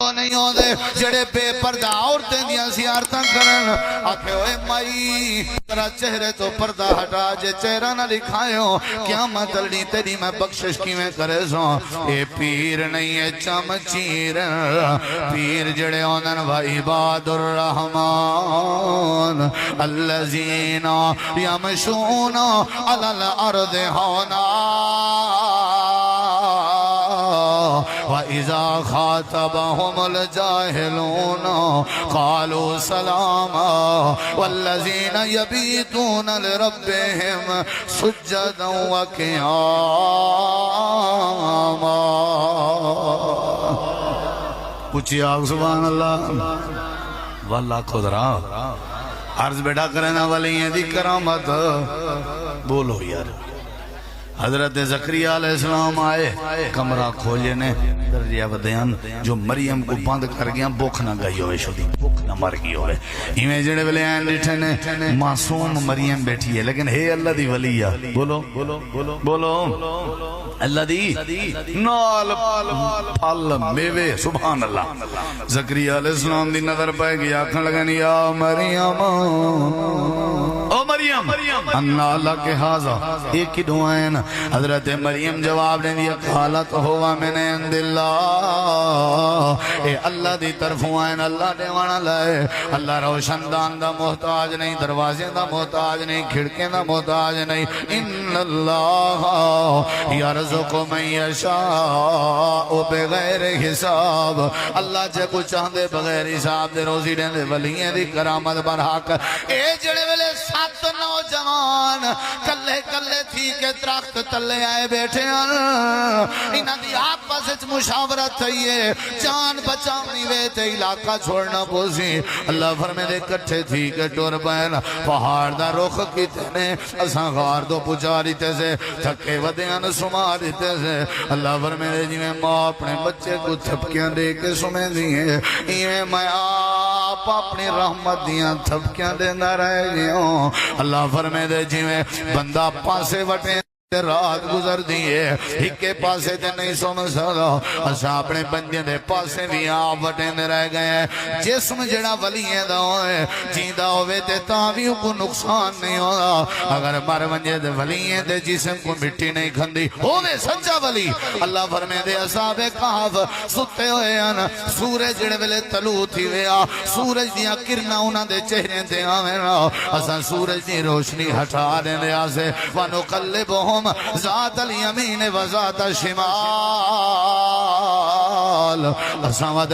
نہیں ہوندے جڑے بے پردہ عورتیں دیاں زیارتاں کرن آکھے اوے مائی تیرا چہرے تو پردہ ہٹا جے چہرہ نہ دکھائیو قیامت لڑی تیری میں بخشش کیویں کرے سو اے پیر نہیں ہے چمچیر پیر جڑے ہوندن و عباد الرحمن الذین یمشون علی الارض ہونا وَإِذَا خَاطَبَهُمُ الْجَاهِلُونَ قَالُوا سَلَامًا وَالَّذِينَ يَبِيتُونَ لِرَبِّهِمْ سُجَّدًا وَقِيَامًا پوچھئے آگ سبحان اللہ واللہ خدرہ عرض بیٹھا کرنا ولییں دی کرامت بولو یار حضرت زکریا علیہ السلام آئے کمرہ کھولے نے درجہ ودیان جو مریم کو بند کر گیا بوکھ نہ گئی ہوئے شدی بوکھ نہ مر گئی ہوئے ہمیں جڑے ولی آئین لیٹھے نے معصوم مریم بیٹھی ہے لیکن ہے اللہ دی ولیہ بولو بولو اللہ دی نال پھل میوے سبحان اللہ زکریا علیہ السلام دی نظر پائے گیا آکھن لگن یا مریم او مریم انا لک حاضا ایک کی دعائیں حضرت مریم جواب نے دیا قالت ہوا من عند اللہ اے اللہ دی طرف ہوئیں اللہ دیوانا لائے اللہ روشن دان دا محتاج نہیں دروازے دا محتاج نہیں کھڑکیں دا محتاج نہیں ان اللہ یرزق من یشاء بغیر حساب اللہ جے کو چاہندے بغیر حساب دے روزی دیں دے ولییں دی کرامت برحق اے جڑے ویلے سات نوجوان کلے کلے تھی کے درخت تلے آئے بیٹھے انہاں دی آپس وچ مشاورت تھئیے جان بچاونی وے تے علاقہ چھوڑنا پوسی اللہ فرمے دے کٹھے تھی کے ٹور پین پہاڑ دا رخ کیتے نے اساں غار دو پچاری تے سے تھکے ودیاں سما دیتے سے اللہ فرمے دے جی میں ماں اپنے بچے کو تھپکیاں دے کے سمیں دیئے یہ میں آپ اپنی رحمت دیاں تھپکیاں دے نہ رہ گئے اللہ فرمے دے جی میں بندہ پاسے وٹے رات گزر دیئے ہکے پاسے تے نہیں سن سکا اسا اپنے بندے دے پاسے بھی آپ وٹے میں رہ گئے جسم جڑا ولییں دا ہوئے جیندہ ہوئے تے تاویوں کو نقصان نہیں ہوگا اگر مر ونجے دے ولییں دے جسم کو مٹی نہیں کھندی ہوئے سچا ولی اللہ فرمے دے اصحاب کہف ستے ہوئے ہیں سورج جڑے ویلے طلوع تھی ویا سورج دیا کرنا انہاں دے چہرے دے آمین اسا سورج دی روشنی ہٹا دیں دے آسے وَنُقَلِّبُهُمْ ذات الیمین و ذات الشمال اساں